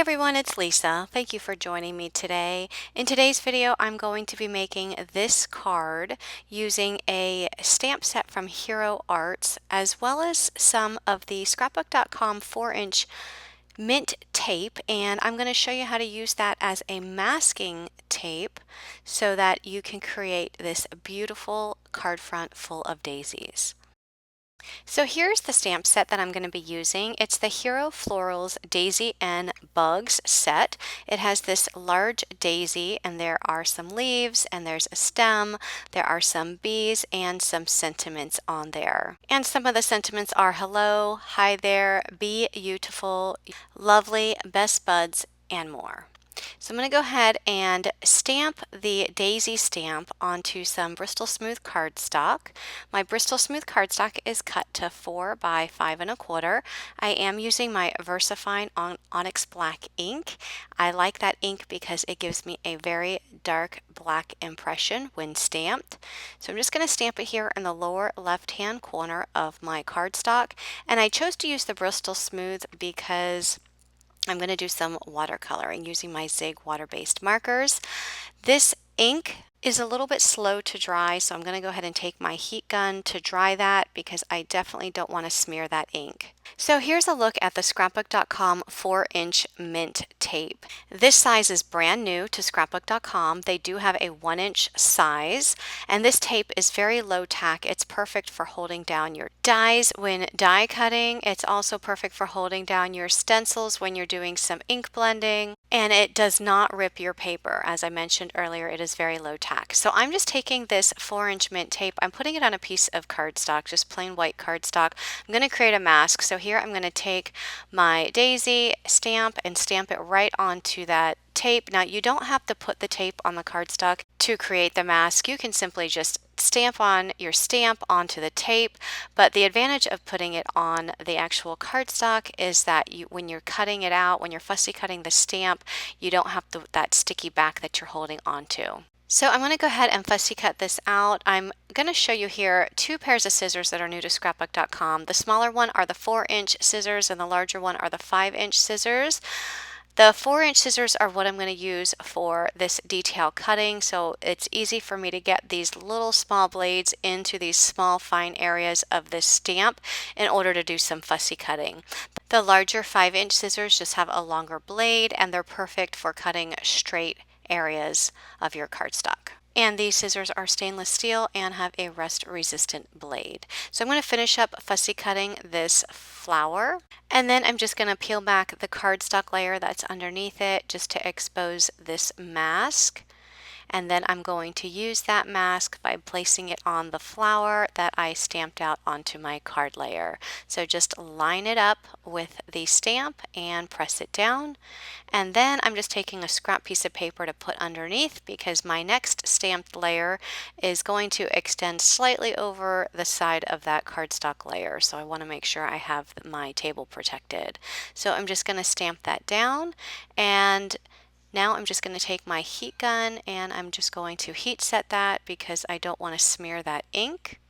everyone, it's Lisa. Thank you for joining me today. In today's video, I'm going to be making this card using a stamp set from Hero Arts, as well as some of the scrapbook.com 4-inch mint tape, and I'm going to show you how to use that as a masking tape so that you can create this beautiful card front full of daisies. So here's the stamp set that I'm going to be using. It's the Hero Florals Daisy and Bugs set. It has this large daisy, and there are some leaves, and there's a stem, there are some bees, and some sentiments on there. And some of the sentiments are hello, hi there, be beautiful, lovely, best buds, and more. So I'm going to go ahead and stamp the daisy stamp onto some Bristol Smooth cardstock. My Bristol Smooth cardstock is cut to 4 by 5 1/4. I am using my Versafine Onyx Black ink. I like that ink because it gives me a very dark black impression when stamped. So I'm just going to stamp it here in the lower left hand corner of my cardstock. And I chose to use the Bristol Smooth because I'm going to do some watercoloring using my Zig water-based markers. This ink is a little bit slow to dry, so I'm going to go ahead and take my heat gun to dry that because I definitely don't want to smear that ink. So here's a look at the scrapbook.com 4-inch mint tape. This size is brand new to scrapbook.com. They do have a 1-inch size, and this tape is very low tack. It's perfect for holding down your dies when die cutting. It's also perfect for holding down your stencils when you're doing some ink blending, and it does not rip your paper. As I mentioned earlier, it is very low tack. So I'm just taking this 4-inch mint tape, I'm putting it on a piece of cardstock, just plain white cardstock. I'm going to create a mask. So here I'm going to take my daisy stamp and stamp it right onto that tape. Now you don't have to put the tape on the cardstock to create the mask. You can simply just stamp on your stamp onto the tape, but the advantage of putting it on the actual cardstock is that when you're cutting it out, when you're fussy cutting the stamp, you don't have that sticky back that you're holding onto. So I'm going to go ahead and fussy cut this out. I'm going to show you here 2 pairs of scissors that are new to scrapbook.com. The smaller one are the 4-inch scissors and the larger one are the 5-inch scissors. The 4-inch scissors are what I'm going to use for this detail cutting, so it's easy for me to get these little small blades into these small fine areas of this stamp in order to do some fussy cutting. The larger 5-inch scissors just have a longer blade, and they're perfect for cutting straight areas of your cardstock. And these scissors are stainless steel and have a rust resistant blade. So I'm going to finish up fussy cutting this flower, and then I'm just going to peel back the cardstock layer that's underneath it just to expose this mask. And then I'm going to use that mask by placing it on the flower that I stamped out onto my card layer. So just line it up with the stamp and press it down. And then I'm just taking a scrap piece of paper to put underneath because my next stamped layer is going to extend slightly over the side of that cardstock layer. So I want to make sure I have my table protected. So I'm just going to stamp that down, and now I'm just going to take my heat gun and I'm just going to heat set that because I don't want to smear that ink.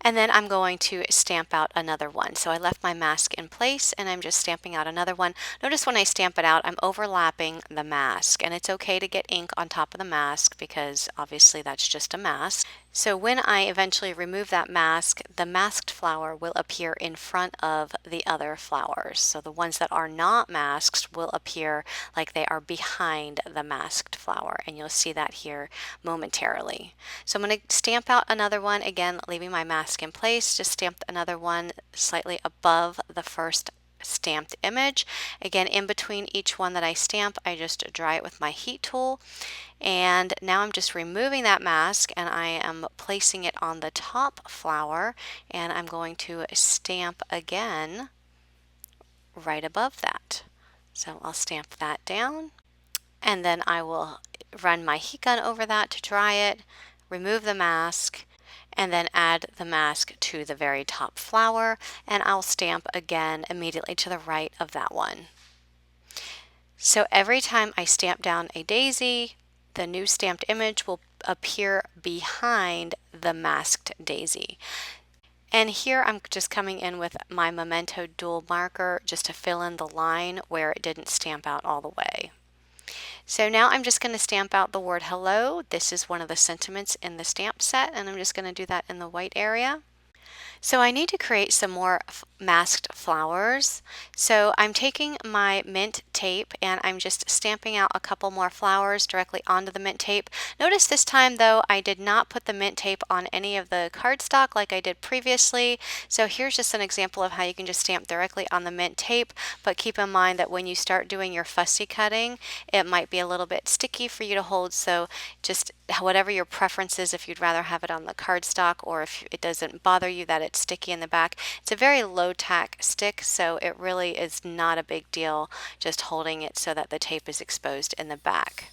And then I'm going to stamp out another one. So I left my mask in place and I'm just stamping out another one. Notice when I stamp it out, I'm overlapping the mask, and it's okay to get ink on top of the mask because obviously that's just a mask. So when I eventually remove that mask, the masked flower will appear in front of the other flowers. So the ones that are not masked will appear like they are behind the masked flower, and you'll see that here momentarily. So I'm going to stamp out another one, again leaving my mask in place. Just stamp another one slightly above the first stamped image. Again, in between each one that I stamp, I just dry it with my heat tool. And now I'm just removing that mask and I am placing it on the top flower, and I'm going to stamp again right above that. So I'll stamp that down, and then I will run my heat gun over that to dry it, remove the mask, and then add the mask to the very top flower, and I'll stamp again immediately to the right of that one. So every time I stamp down a daisy, the new stamped image will appear behind the masked daisy. And here I'm just coming in with my Memento Dual marker just to fill in the line where it didn't stamp out all the way. So now I'm just going to stamp out the word hello. This is one of the sentiments in the stamp set, and I'm just going to do that in the white area. So I need to create some more masked flowers. So I'm taking my mint tape and I'm just stamping out a couple more flowers directly onto the mint tape. Notice this time though, I did not put the mint tape on any of the cardstock like I did previously. So here's just an example of how you can just stamp directly on the mint tape, but keep in mind that when you start doing your fussy cutting, it might be a little bit sticky for you to hold. So just whatever your preference is, if you'd rather have it on the cardstock or if it doesn't bother you that it's sticky in the back. It's a very low tack stick, so it really is not a big deal just holding it so that the tape is exposed in the back.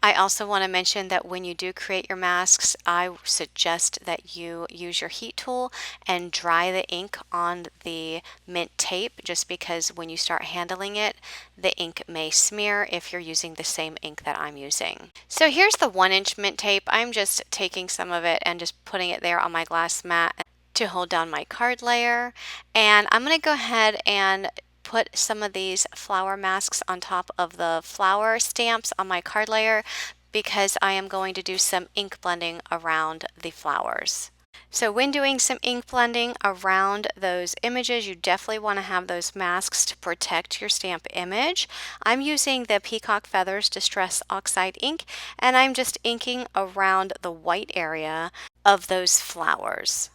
I also want to mention that when you do create your masks, I suggest that you use your heat tool and dry the ink on the mint tape, just because when you start handling it, the ink may smear if you're using the same ink that I'm using. So here's the 1-inch mint tape. I'm just taking some of it and just putting it there on my glass mat to hold down my card layer. And I'm going to go ahead and put some of these flower masks on top of the flower stamps on my card layer because I am going to do some ink blending around the flowers. So when doing some ink blending around those images, you definitely want to have those masks to protect your stamp image. I'm using the Peacock Feathers Distress Oxide ink, and I'm just inking around the white area of those flowers.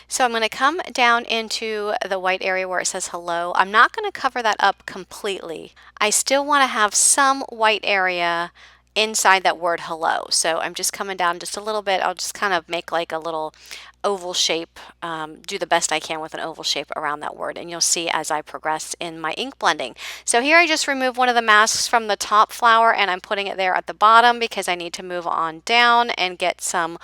So I'm going to come down into the white area where it says hello. I'm not going to cover that up completely. I still want to have some white area inside that word hello. So I'm just coming down just a little bit. I'll just kind of make like a little oval shape, do the best I can with an oval shape around that word, and you'll see as I progress in my ink blending. So here I just removed one of the masks from the top flower and I'm putting it there at the bottom because I need to move on down and get some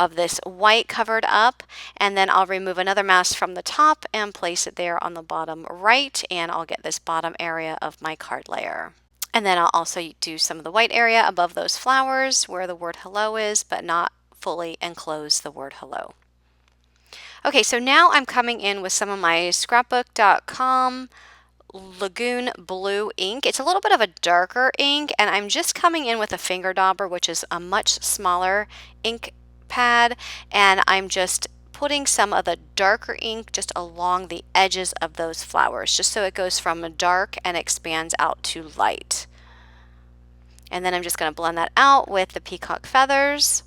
of this white covered up, and then I'll remove another mask from the top and place it there on the bottom right, and I'll get this bottom area of my card layer. And then I'll also do some of the white area above those flowers where the word hello is, but not fully enclose the word hello. Okay, so now I'm coming in with some of my scrapbook.com Lagoon Blue ink. It's a little bit of a darker ink, and I'm just coming in with a finger dauber, which is a much smaller ink pad, and I'm just putting some of the darker ink just along the edges of those flowers, just so it goes from dark and expands out to light. And then I'm just going to blend that out with the Peacock Feathers.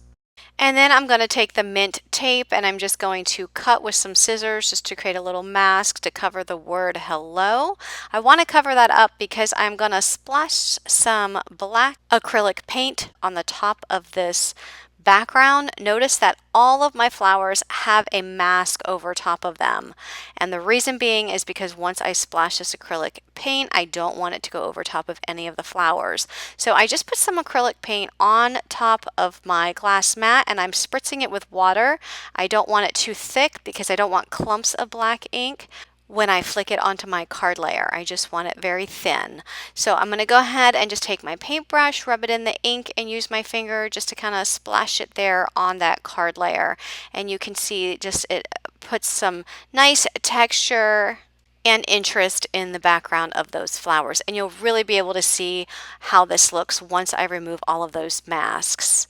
And then I'm going to take the mint tape and I'm just going to cut with some scissors just to create a little mask to cover the word hello. I want to cover that up because I'm going to splash some black acrylic paint on the top of this background. Notice that all of my flowers have a mask over top of them, and the reason being is because once I splash this acrylic paint, I don't want it to go over top of any of the flowers. So I just put some acrylic paint on top of my glass mat and I'm spritzing it with water. I don't want it too thick because I don't want clumps of black ink when I flick it onto my card layer. I just want it very thin. So I'm going to go ahead and just take my paintbrush, rub it in the ink, and use my finger just to kind of splash it there on that card layer. And you can see just it puts some nice texture and interest in the background of those flowers. And you'll really be able to see how this looks once I remove all of those masks.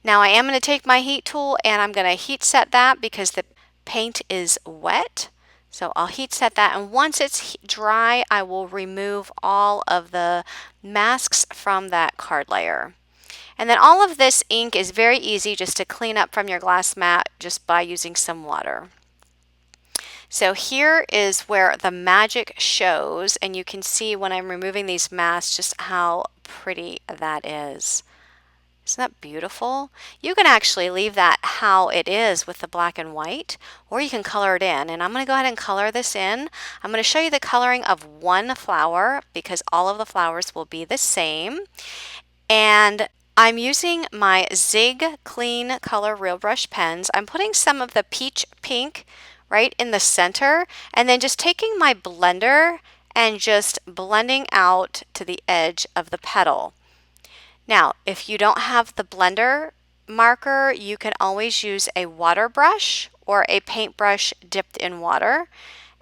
Now I am going to take my heat tool and I'm going to heat set that because the paint is wet. So I'll heat set that, and once it's dry, I will remove all of the masks from that card layer. And then all of this ink is very easy just to clean up from your glass mat just by using some water. So here is where the magic shows, and you can see when I'm removing these masks just how pretty that is. Isn't that beautiful? You can actually leave that how it is with the black and white, or you can color it in. And I'm going to go ahead and color this in. I'm going to show you the coloring of one flower because all of the flowers will be the same. And I'm using my Zig Clean Color Real Brush pens. I'm putting some of the peach pink right in the center, and then just taking my blender and just blending out to the edge of the petal. Now, if you don't have the blender marker, you can always use a water brush or a paintbrush dipped in water,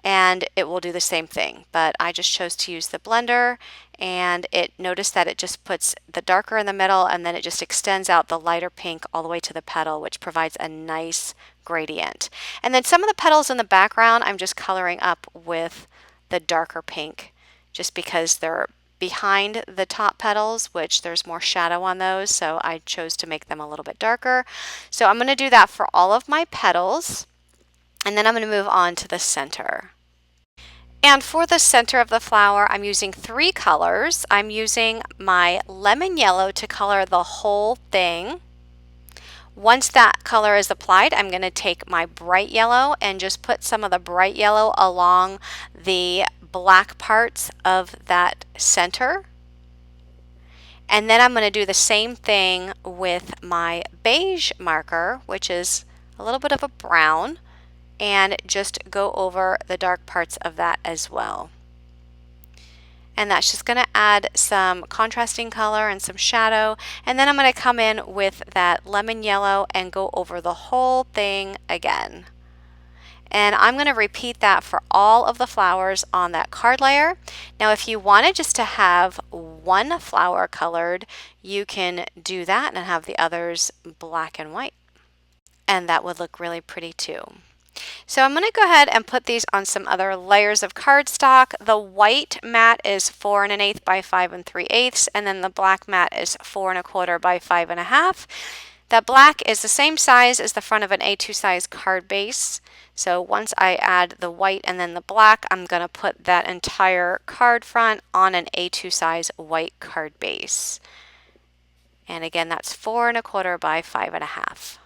and it will do the same thing. But I just chose to use the blender, and notice that it just puts the darker in the middle, and then it just extends out the lighter pink all the way to the petal, which provides a nice gradient. And then some of the petals in the background, I'm just coloring up with the darker pink, just because they're behind the top petals, which there's more shadow on those, so I chose to make them a little bit darker. So I'm going to do that for all of my petals, and then I'm going to move on to the center. And for the center of the flower, I'm using 3 colors. I'm using my lemon yellow to color the whole thing. Once that color is applied, I'm going to take my bright yellow and just put some of the bright yellow along the black parts of that center. And then I'm going to do the same thing with my beige marker, which is a little bit of a brown, and just go over the dark parts of that as well. And that's just going to add some contrasting color and some shadow. And then I'm going to come in with that lemon yellow and go over the whole thing again. And I'm going to repeat that for all of the flowers on that card layer. Now, if you wanted just to have one flower colored, you can do that and have the others black and white. And that would look really pretty too. So I'm going to go ahead and put these on some other layers of cardstock. The white mat is 4 1/8 by 5 3/8, and then the black mat is 4 1/4 by 5 1/2. That black is the same size as the front of an A2 size card base. So once I add the white and then the black, I'm going to put that entire card front on an A2 size white card base. And again, that's 4 1/4 by 5 1/2.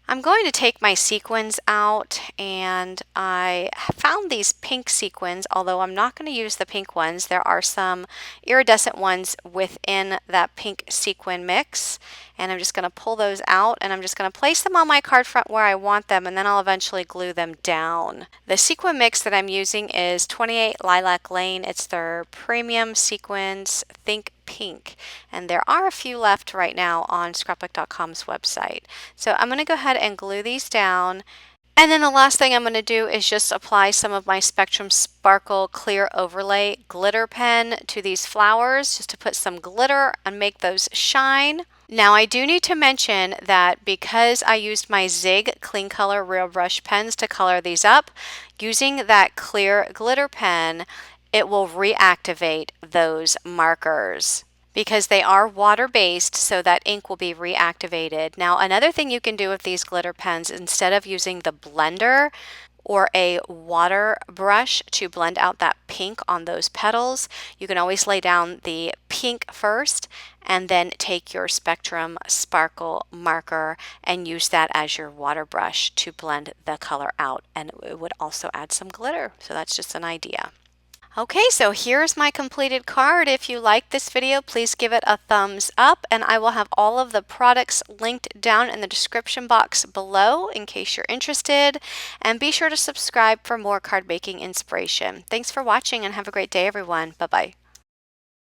I'm going to take my sequins out, and I found these pink sequins, although I'm not going to use the pink ones. There are some iridescent ones within that pink sequin mix, and I'm just going to pull those out, and I'm just going to place them on my card front where I want them, and then I'll eventually glue them down. The sequin mix that I'm using is 28 Lilac Lane. It's their premium sequins Think Pink, and there are a few left right now on scrapbook.com's website. So I'm going to go ahead and glue these down, and then the last thing I'm going to do is just apply some of my Spectrum Sparkle Clear Overlay glitter pen to these flowers, just to put some glitter and make those shine. Now, I do need to mention that because I used my Zig Clean Color Real Brush pens to color these up, using that clear glitter pen, it will reactivate those markers because they are water-based, so that ink will be reactivated. Now, another thing you can do with these glitter pens, instead of using the blender or a water brush to blend out that pink on those petals, you can always lay down the pink first and then take your Spectrum Sparkle marker and use that as your water brush to blend the color out, and it would also add some glitter. So that's just an idea. Okay, so here's my completed card. If you liked this video, please give it a thumbs up, and I will have all of the products linked down in the description box below in case you're interested. And be sure to subscribe for more card making inspiration. Thanks for watching, and have a great day, everyone. Bye-bye.